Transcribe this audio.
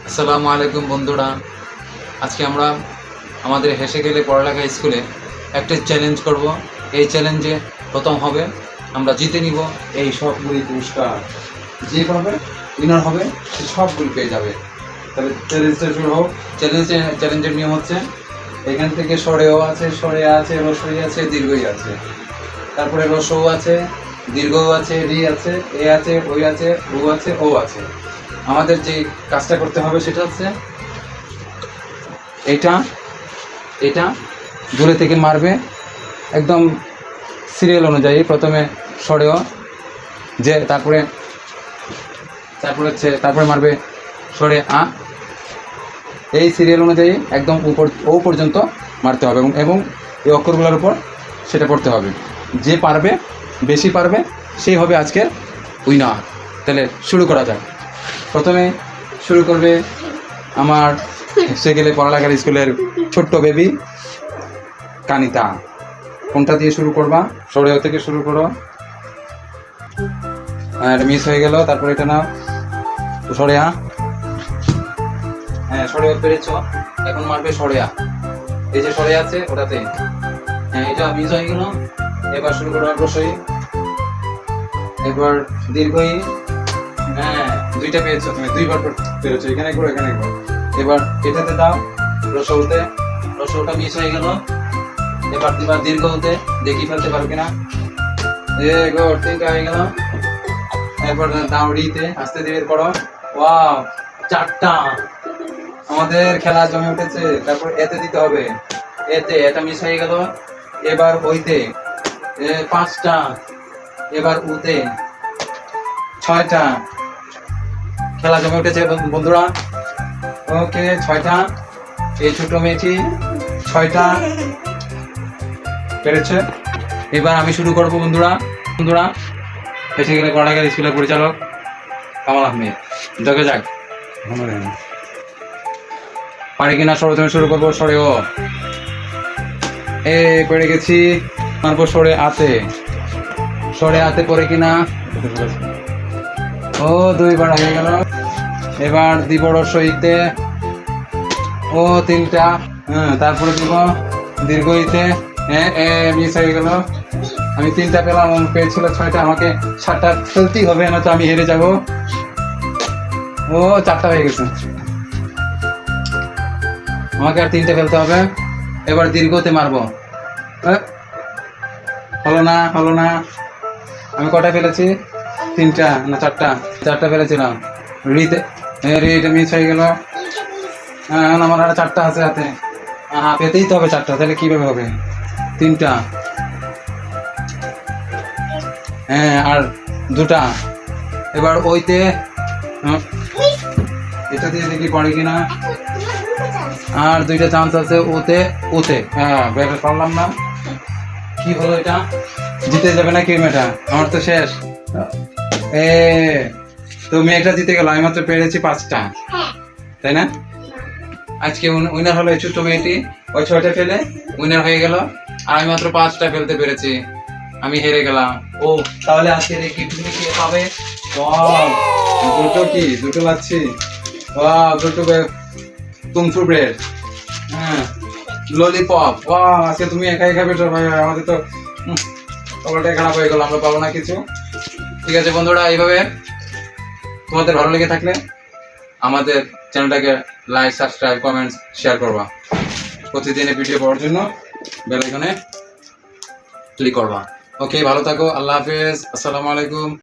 আসসালামু আলাইকুম বন্ধুরা, আজকে আমরা আমাদের হেসে গেলে পড়ালেখা স্কুলে একটা চ্যালেঞ্জ করব। এই চ্যালেঞ্জে প্রথম হবে আমরা জিতে নিব এই সবগুলি পুরস্কার। যে পাবে উইনার হবে সে সবগুলি পেয়ে যাবে। তাহলে চ্যালেঞ্জটা শুরু হোক। চ্যালেঞ্জের নিয়ম হচ্ছে এখান থেকে সরেও আছে, সরে আছে, রসই আছে, দীর্ঘই আছে, তারপরে রসও আছে, দীর্ঘও আছে, রি আছে, এ আছে, ওই আছে, ও আছে, ও আছে। আমাদের যে কাজটা করতে হবে সেটা হচ্ছে এটা এটা দূরে থেকে মারবে একদম সিরিয়াল অনুযায়ী। প্রথমে সরেও, যে তারপরে তারপরে মারবে সরে আ। এই সিরিয়াল অনুযায়ী একদম উপর ও পর্যন্ত মারতে হবে এবং এই অক্ষরগুলোর উপর সেটা পড়তে হবে। যে পারবে, বেশি পারবে, সেই হবে আজকের উইনার। তাহলে শুরু করা যাক। প্রথমে শুরু করবে আমার সে গেলে পড়ালেখার স্কুলের ছোট্ট বেবি কানিতা। কোনটা দিয়ে শুরু করবা? সরেও থেকে শুরু করো। আর মিস হয়ে গেল, তারপরে এটা না সরেয়া। হ্যাঁ, সরেও পেরেছ। এখন মারবে সরেয়া। এই যে সরে আছে ওটাতে। হ্যাঁ, এটা মিস হয়ে গেল। এবার শুরু করো রসই, এবার দীর্ঘই। হ্যাঁ, দুইটা পেয়েছো তুমি, দুইবার পেরেছো। এখানে করো, এখানে করো। এবার এটাতে দাও রসৌতে। রসৌটা মিস হয়ে গেল। এবার দিবার দীর্ঘ হতে, দেখি ফেলতে পারো কিনা। তিনটা হয়ে গেল। এরপর দাও রিতে, আস্তে ধীরে করো। ওয়াও, চারটা। আমাদের খেলা জমে উঠেছে। তারপর এতে দিতে হবে, এতে। এটা মিস হয়ে গেল। এবার ওইতে, পাঁচটা। এবার উতে, ছয়টা। খেলা জমে উঠেছে বন্ধুরা। ওকে, ছয়টা। এই ছোট মেয়েটি ছয়টা পেরেছে। এবার আমি শুরু করবো বন্ধুরা। এসে গেলে পড়ালেখার স্কুলের পরিচালক কামাল আহমেদ। দেখে যাক পারি কিনা। সর্বপ্রথমে শুরু করবো সরেও। পেরে গেছি। তারপর সরে আতে। সরে আতে পড়ে কিনা। ও, দুইবার হয়ে গেল। এবার দিব রসইতে। ও, তিনটা। হ্যাঁ, তারপরে দিব দীর্ঘইতে। মিস হয়ে গেল। আমি তিনটা পেলাম, পেয়েছিল ছয়টা। আমাকে সাতটা ফেলতেই হবে, না তো আমি হেরে যাব। ও, চারটা হয়ে গেছে। আমাকে আর তিনটে ফেলতে হবে। এবার দীর্ঘতে মারবো। হলো না। আমি কটা ফেলেছি? তিনটা না চারটা ফেলেছিলাম। রিতে মিস হয়ে গেল। হ্যাঁ, এখন আমার আর চারটা আছে হাতে। হ্যাঁ, পেতেই তো হবে চারটা। তাহলে কিভাবে হবে? তিনটা। হ্যাঁ, আর দুটা। এবার ওইতে, এটা দিয়ে দেখি পড়ে কিনা। আর দুইটা চান্স আছে ওতে। হ্যাঁ, পারলাম না। কি হলো এটা? জিতে যাবে না কি মেয়েটা? আমার তো শেষ। তুমি একটা জিতে গেল। আমি মাত্র পেরেছি পাঁচটা, তাই না? আজকে উইনার হলো এই ছোট্ট মেয়েটি। ওই ছয়টা ফেলে উইনার হয়ে গেল। আর আমি মাত্র পাঁচটা ফেলতে পেরেছি। আমি হেরে গেলাম। ও, তাহলে আজকের এই গিফট কি পাবে? দুটো লাচ্ছি। দুটো কুমফু ব্রেড। হ্যাঁ, ললিপপ। আজকে তুমি একাই খাবে তো ভাই? আমাদের তো কপালটাই খারাপ হয়ে গেল, আমরা পাবো না কিছু। ঠিক আছে বন্ধুরা, এইভাবে তোমাদের ভালো লেগে থাকলে আমাদের চ্যানেলটাকে লাইক, সাবস্ক্রাইব, কমেন্টস, শেয়ার করবা। প্রতিদিনের ভিডিও পাওয়ার জন্য বেল আইকনে ক্লিক করবা। ওকে, ভালো থাকো। আল্লাহ হাফেজ। আসসালামু আলাইকুম।